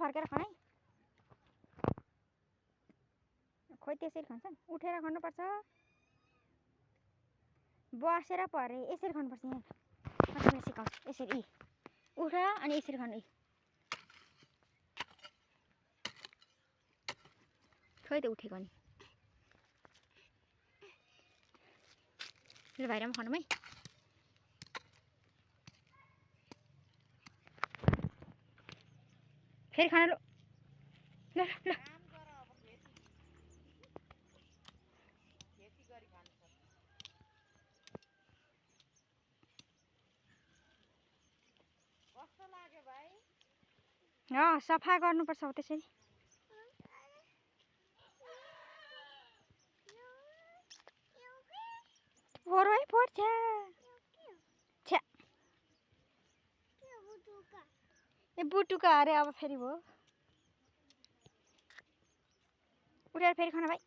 फर्केर खाऊ है। खोइ त्यसरी खान्छन्, उठेर खानुपर्छ, बसेर परे यसरी खानुपर्छ। यहाँ मैले सिकाउँछु, यसरी उठ अनि यसरी खानु। खोइ त उठेको नि ल भाइरामा खानु है। फेरि खाना ल ल ल सफा गर्नुपर्छ हो त्यसरी। फोरो है फोर छ्या छ्या ए बुटुका अरे अब फेरि भयो। उठेर फेरि खाना भाइ।